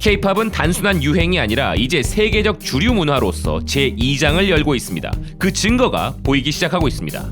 K-팝은 단순한 유행이 아니라 이제 세계적 주류 문화로서 제2장을 열고 있습니다. 그 증거가 보이기 시작하고 있습니다.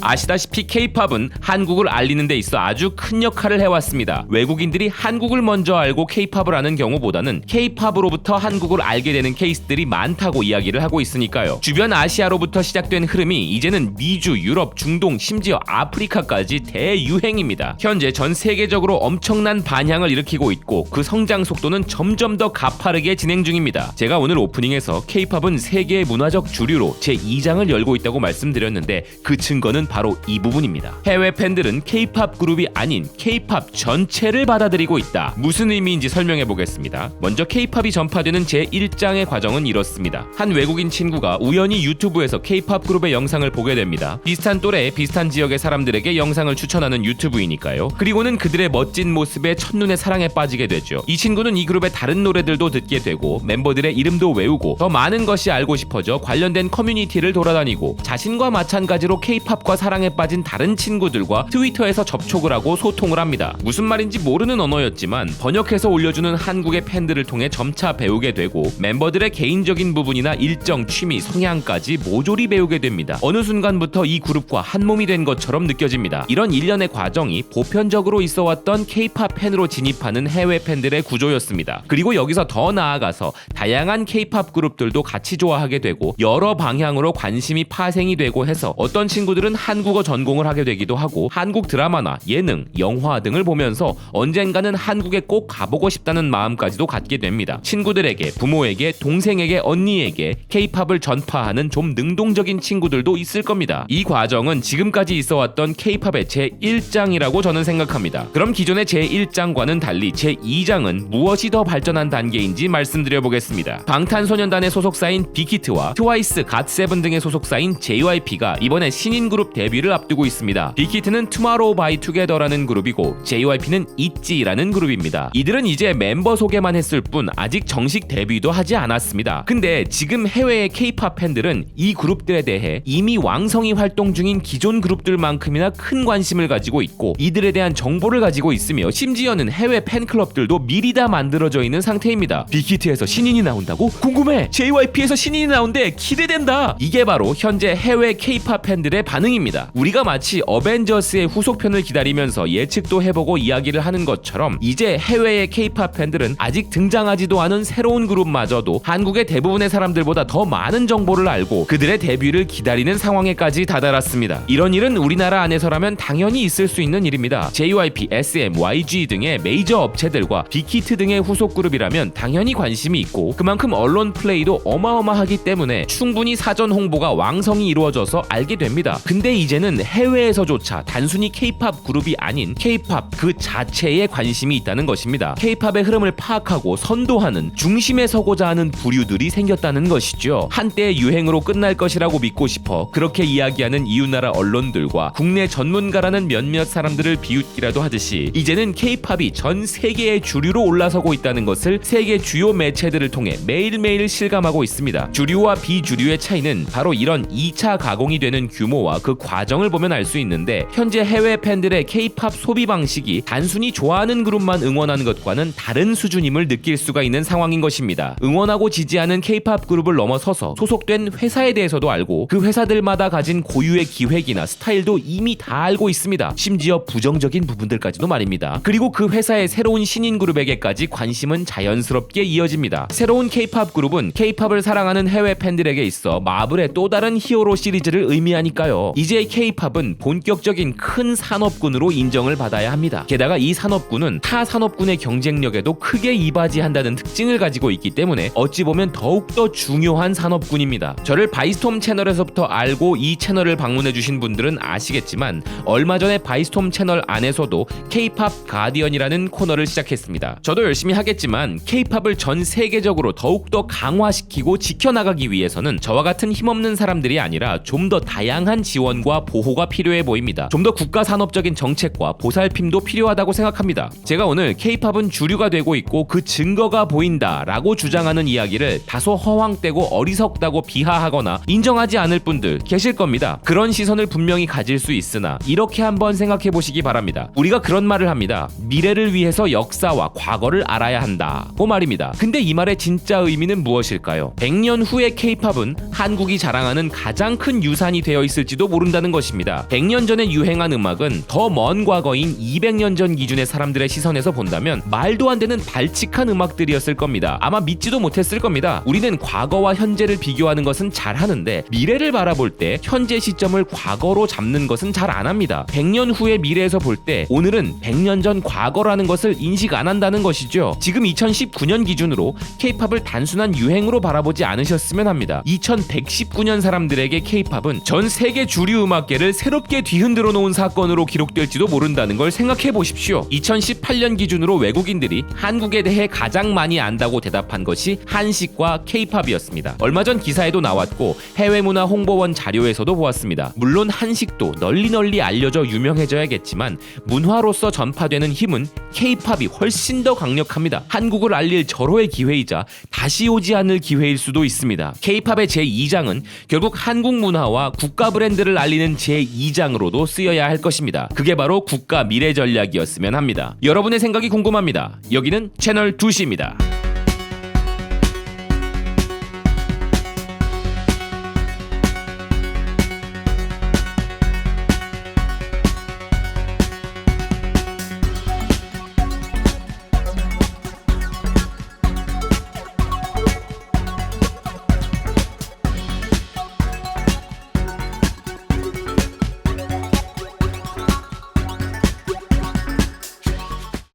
아시다시피 K-팝은 한국을 알리는 데 있어 아주 큰 역할을 해왔습니다. 외국인들이 한국을 먼저 알고 K-팝을 아는 경우보다는 K-팝으로부터 한국을 알게 되는 케이스들이 많다고 이야기를 하고 있으니까요. 주변 아시아로부터 시작된 흐름이 이제는 미주, 유럽, 중동, 심지어 아프리카까지 대유행입니다. 현재 전 세계적으로 엄청난 반향을 일으키고 있고 그 성장 속도는 점점 더 가파르게 진행 중입니다. 제가 오늘 오프닝에서 K-팝은 세계의 문화적 주류로 제2장을 열고 있다고 말씀드렸는데 그 증거는 바로 이 부분입니다. 해외 팬들은 K-팝 그룹이 아닌 K-팝 전체를 받아들이고 있다. 무슨 의미인지 설명해 보겠습니다. 먼저 K-팝이 전파되는 제1장의 과정은 이렇습니다. 한 외국인 친구가 우연히 유튜브에서 K-팝 그룹의 영상을 보게 됩니다. 비슷한 또래, 비슷한 지역의 사람들에게 영상을 추천하는 유튜브이니까요. 그리고는 그들의 멋진 모습에 첫눈에 사랑에 빠지게 되죠. 이 친구는 이 그룹의 다른 노래들도 듣게 되고 멤버들의 이름도 외우고 더 많은 것이 알고 싶어져 관련된 커뮤니티를 돌아다니고 자신과 마찬가지로 K-팝과 사랑에 빠진 다른 친구들과 트위터에서 접촉을 하고 소통을 합니다. 무슨 말인지 모르는 언어였지만 번역해서 올려주는 한국의 팬들을 통해 점차 배우게 되고 멤버들의 개인적인 부분이나 일정, 취미, 성향까지 모조리 배우게 됩니다. 어느 순간부터 이 그룹과 한 몸이 된 것처럼 느껴집니다. 이런 일련의 과정이 보편적으로 있어왔던 K-팝 팬으로 진입하는 해외 팬들의 구조였습니다. 그리고 여기서 더 나아가서 다양한 K-팝 그룹들도 같이 좋아하게 되고 여러 방향으로 관심이 파생이 되고 해서 어떤 친구들은 한국어 전공을 하게 되기도 하고 한국 드라마나 예능, 영화 등을 보면서 언젠가는 한국에 꼭 가보고 싶다는 마음까지도 갖게 됩니다. 친구들에게, 부모에게, 동생에게, 언니에게 K-팝을 전파하는 좀 능동적인 친구들도 있을 겁니다. 이 과정은 지금까지 있어왔던 K-팝의 제1장이라고 저는 생각합니다. 그럼 기존의 제1장과는 달리 제2장은 무엇이 더 발전한 단계인지 말씀드려보겠습니다. 방탄소년단의 소속사인 빅히트와 트와이스, 갓세븐 등의 소속사인 JYP가 이번에 신인 그룹 데뷔를 앞두고 있습니다. 빅히트는 투마로우 바이 투게더라는 그룹이고 JYP는 있지라는 그룹입니다. 이들은 이제 멤버 소개만 했을 뿐 아직 정식 데뷔도 하지 않았습니다. 근데 지금 해외의 K-팝 팬들은 이 그룹들에 대해 이미 왕성히 활동 중인 기존 그룹들만큼이나 큰 관심을 가지고 있고 이들에 대한 정보를 가지고 있으며 심지어는 해외 팬클럽들도 미리 다 만들어져 있는 상태입니다. 빅히트에서 신인이 나온다고? 궁금해! JYP에서 신인이 나온대! 기대된다! 이게 바로 현재 해외 K-팝 팬들의 반응입니다. 우리가 마치 어벤져스의 후속편을 기다리면서 예측도 해보고 이야기를 하는 것처럼 이제 해외의 K-팝 팬들은 아직 등장하지도 않은 새로운 그룹마저도 한국의 대부분의 사람들보다 더 많은 정보를 알고 그들의 데뷔를 기다리는 상황에까지 다다랐습니다. 이런 일은 우리나라 안에서라면 당연히 있을 수 있는 일입니다. JYP, SM, YG 등의 메이저 업체들과 빅히트 등의 후속 그룹이라면 당연히 관심이 있고 그만큼 언론 플레이도 어마어마하기 때문에 충분히 사전 홍보가 왕성히 이루어져서 알게 됩니다. 근데 이제는 해외에서조차 단순히 K-팝 그룹이 아닌 K-팝 그 자체에 관심이 있다는 것입니다. K-팝의 흐름을 파악하고 선도하는 중심에 서고자 하는 부류들이 생겼다는 것이죠. 한때 유행으로 끝날 것이라고 믿고 싶어 그렇게 이야기하는 이웃나라 언론들과 국내 전문가라는 몇몇 사람들을 비웃기라도 하듯이 이제는 K-팝이 전 세계의 주류로 올라서고 있다는 것을 세계 주요 매체들을 통해 매일매일 실감하고 있습니다. 주류와 비주류의 차이는 바로 이런 2차 가공이 되는 규모와 그 과정을 보면 알 수 있는데 현재 해외 팬들의 K-팝 소비 방식이 단순히 좋아하는 그룹만 응원하는 것과는 다른 수준임을 느낄 수가 있는 상황인 것입니다. 응원하고 지지하는 K-팝 그룹을 넘어서서 소속된 회사에 대해서도 알고 그 회사들마다 가진 고유의 기획이나 스타일도 이미 다 알고 있습니다. 심지어 부정적인 부분들까지도 말입니다. 그리고 그 회사의 새로운 신인 그룹에게까지 관심은 자연스럽게 이어집니다. 새로운 K-팝 그룹은 K-팝을 사랑하는 해외 팬들에게 있어 마블의 또 다른 히어로 시리즈를 의미하니까요. 이제 K-팝은 본격적인 큰 산업군으로 인정을 받아야 합니다. 게다가 이 산업군은 타 산업군의 경쟁력에도 크게 이바지한다는 특징을 가지고 있기 때문에 어찌 보면 더욱더 중요한 산업군입니다. 저를 바이스톰 채널에서부터 알고 이 채널을 방문해주신 분들은 아시겠지만 얼마 전에 바이스톰 채널 안에서도 K-팝 가디언이라는 코너를 시작했습니다. 저도 열심히 하겠지만 K-팝을 전 세계적으로 더욱더 강화시키고 지켜나가기 위해서는 저와 같은 힘없는 사람들이 아니라 좀 더 다양한 지원 지원과 보호가 필요해 보입니다. 좀 더 국가 산업적인 정책과 보살핌도 필요하다고 생각합니다. 제가 오늘 K-팝은 주류가 되고 있고 그 증거가 보인다라고 주장하는 이야기를 다소 허황되고 어리석다고 비하하거나 인정하지 않을 분들 계실 겁니다. 그런 시선을 분명히 가질 수 있으나 이렇게 한번 생각해 보시기 바랍니다. 우리가 그런 말을 합니다. 미래를 위해서 역사와 과거를 알아야 한다고 말입니다. 근데 이 말의 진짜 의미는 무엇일까요? 100년 후의 K-팝은 한국이 자랑하는 가장 큰 유산이 되어 있을지도 모른다는 것입니다. 100년 전에 유행한 음악은 더 먼 과거인 200년 전 기준의 사람들의 시선에서 본다면 말도 안 되는 발칙한 음악들이었을 겁니다. 아마 믿지도 못했을 겁니다. 우리는 과거와 현재를 비교하는 것은 잘하는데 미래를 바라볼 때 현재 시점을 과거로 잡는 것은 잘 안 합니다. 100년 후의 미래에서 볼 때 오늘은 100년 전 과거라는 것을 인식 안 한다는 것이죠. 지금 2019년 기준으로 K-팝을 단순한 유행으로 바라보지 않으셨으면 합니다. 2119년 사람들에게 K-팝은 전 세계 주류 음악계를 새롭게 뒤흔들어 놓은 사건으로 기록될지도 모른다는 걸 생각해 보십시오. 2018년 기준으로 외국인들이 한국에 대해 가장 많이 안다고 대답한 것이 한식과 K-팝이었습니다. 얼마 전 기사에도 나왔고 해외문화 홍보원 자료에서도 보았습니다. 물론 한식도 널리 알려져 유명해져야겠지만 문화로서 전파되는 힘은 K-팝이 훨씬 더 강력합니다. 한국을 알릴 절호의 기회이자 다시 오지 않을 기회일 수도 있습니다. K-팝의 제2장은 결국 한국 문화와 국가 브랜드를 알리는 제2장으로도 쓰여야 할 것입니다. 그게 바로 국가 미래 전략이었으면 합니다. 여러분의 생각이 궁금합니다. 여기는 채널 2시입니다.